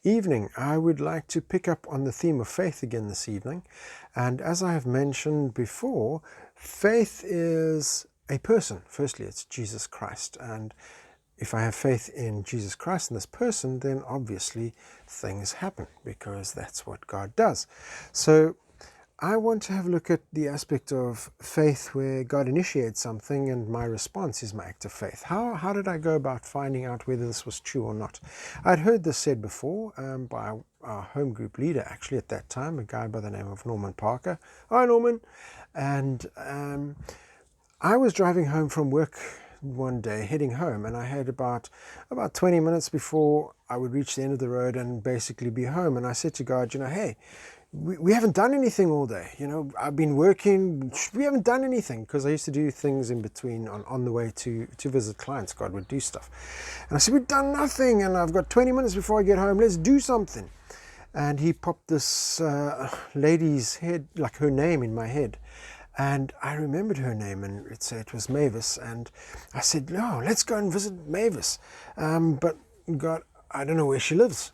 evening. I would like to pick up on the theme of faith again this evening. And as I have mentioned before, faith is a person. Firstly, it's Jesus Christ. And if I have faith in Jesus Christ and this person, then obviously things happen because that's what God does. So I want to have a look at the aspect of faith where God initiates something and my response is my act of faith. How did I go about finding out whether this was true or not? I'd heard this said before by our home group leader, actually at that time, a guy by the name of Norman Parker. Hi, Norman. And I was driving home from work one day, heading home, and I had about 20 minutes before I would reach the end of the road and basically be home. And I said to God, hey, we haven't done anything all day. I've been working. We haven't done anything, because I used to do things in between on the way to visit clients. God would do stuff. And I said, we've done nothing, and I've got 20 minutes before I get home. Let's do something. And he popped this lady's head, like her name, in my head. And I remembered her name, and it was Mavis. And I said, no, let's go and visit Mavis. But God, I don't know where she lives.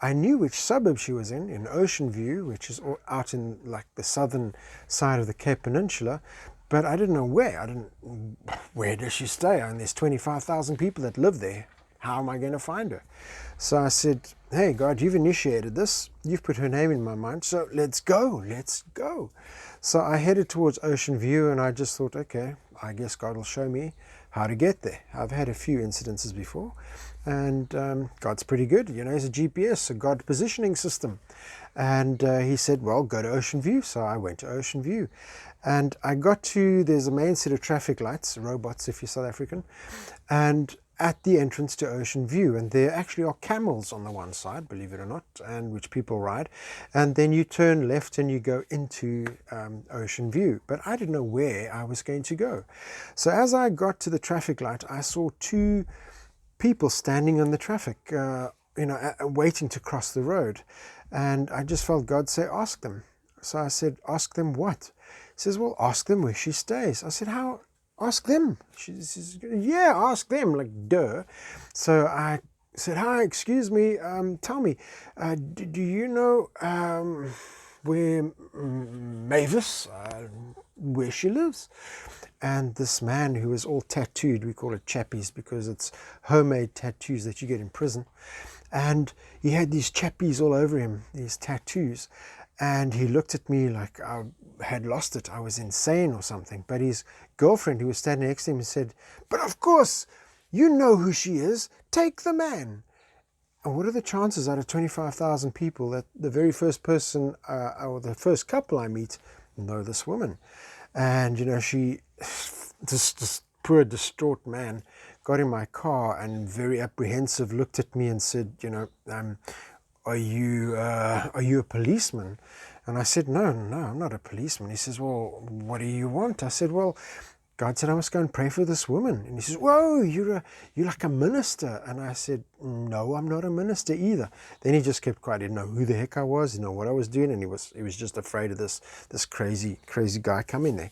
I knew which suburb she was in Oceanview, which is out in like the southern side of the Cape Peninsula, but I didn't know where. Where does she stay? And there's 25,000 people that live there. How am I going to find her? So I said, hey, God, you've initiated this. You've put her name in my mind, so let's go. So I headed towards Oceanview, and I just thought, okay, I guess God will show me how to get there. I've had a few incidences before, and God's pretty good. He's a GPS, a God positioning system. And he said, well, go to Oceanview. So I went to Oceanview, and I got to, there's a main set of traffic lights, Robbertze if you're South African, and at the entrance to Oceanview, and there actually are camels on the one side, believe it or not, and which people ride, and then you turn left and you go into Oceanview. But I didn't know where I was going to go. So as I got to the traffic light, I saw two people standing on the traffic, waiting to cross the road, and I just felt God say, ask them. So I said, ask them what? He says, well, ask them where she stays. I said, how? Ask them. She says, yeah, ask them, like, duh. So I said, hi, excuse me, tell me, do you know where Mavis, where she lives? And this man, who was all tattooed, we call it chappies because it's homemade tattoos that you get in prison, and he had these chappies all over him, these tattoos, and he looked at me like I had lost it, I was insane or something. But his girlfriend, who was standing next to him, said, but of course, you know who she is, take the man. And what are the chances out of 25,000 people that the very first person or the first couple I meet know this woman? And she, this poor distraught man, got in my car and, very apprehensive, looked at me and said, are you a policeman? And I said, no, I'm not a policeman. He says, well, what do you want? I said, well, God said I must go and pray for this woman. And he says, whoa, you're like a minister. And I said, no, I'm not a minister either. Then he just kept quiet. He didn't know who the heck I was, didn't know what I was doing, and he was just afraid of this crazy guy coming there.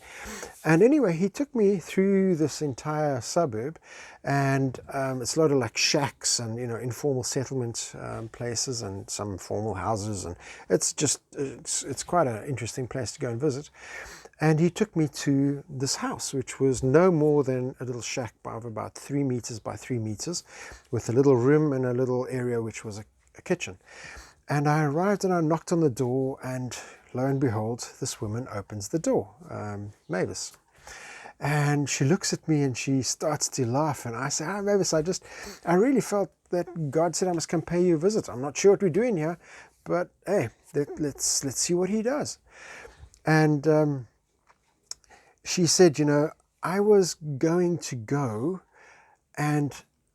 And anyway, he took me through this entire suburb, and it's a lot of like shacks and informal settlement places and some formal houses, and it's quite an interesting place to go and visit. And he took me to this house, which was no more than a little shack of about 3 meters by 3 meters, with a little room and a little area which was a kitchen. And I arrived and I knocked on the door, and lo and behold, this woman opens the door, Mavis. And she looks at me and she starts to laugh. And I say, hi, Mavis, I really felt that God said I must come pay you a visit. I'm not sure what we're doing here, but hey, let's see what he does. And she said, I was going to go, and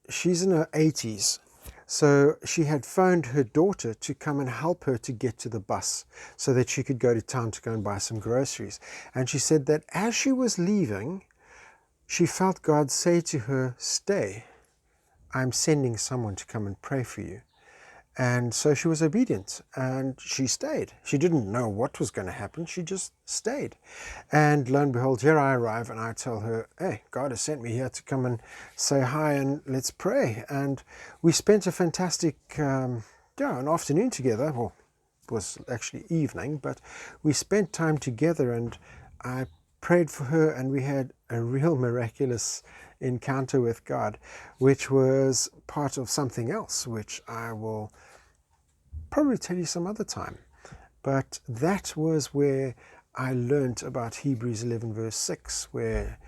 she's in her 80s. So she had phoned her daughter to come and help her to get to the bus so that she could go to town to go and buy some groceries. And she said that as she was leaving, she felt God say to her, stay. I'm sending someone to come and pray for you. And so she was obedient, and she stayed. She didn't know what was going to happen. She just stayed. And lo and behold, here I arrive, and I tell her, hey, God has sent me here to come and say hi and let's pray. And we spent a fantastic an afternoon together. Well, it was actually evening, but we spent time together, and I prayed for her, and we had a real miraculous encounter with God, which was part of something else, which I will probably tell you some other time. But that was where I learnt about Hebrews 11 verse 6, where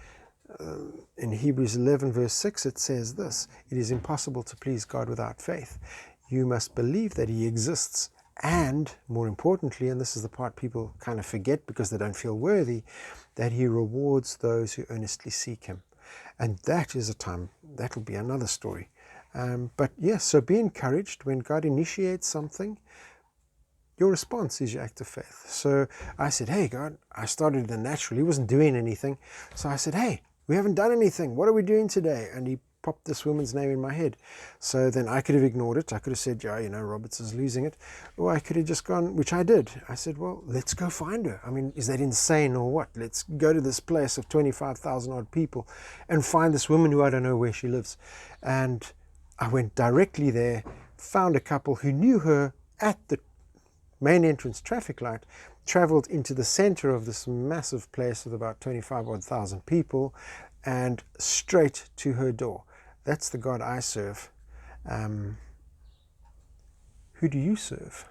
in Hebrews 11 verse 6 it says this: it is impossible to please God without faith. You must believe that he exists, and more importantly, and this is the part people kind of forget because they don't feel worthy, that he rewards those who earnestly seek him. And that is a time, that'll be another story. But yes, so be encouraged when God initiates something. Your response is your act of faith. So I said, hey, God, I started in the natural. He wasn't doing anything. So I said, hey, we haven't done anything. What are we doing today? And he popped this woman's name in my head. So then I could have ignored it. I could have said, yeah, Robbertze is losing it. Or I could have just gone, which I did. I said, well, let's go find her. I mean, is that insane or what? Let's go to this place of 25,000 odd people and find this woman who I don't know where she lives. And I went directly there, found a couple who knew her at the main entrance traffic light, traveled into the center of this massive place with about 25,000 people, and straight to her door. That's the God I serve. Who do you serve?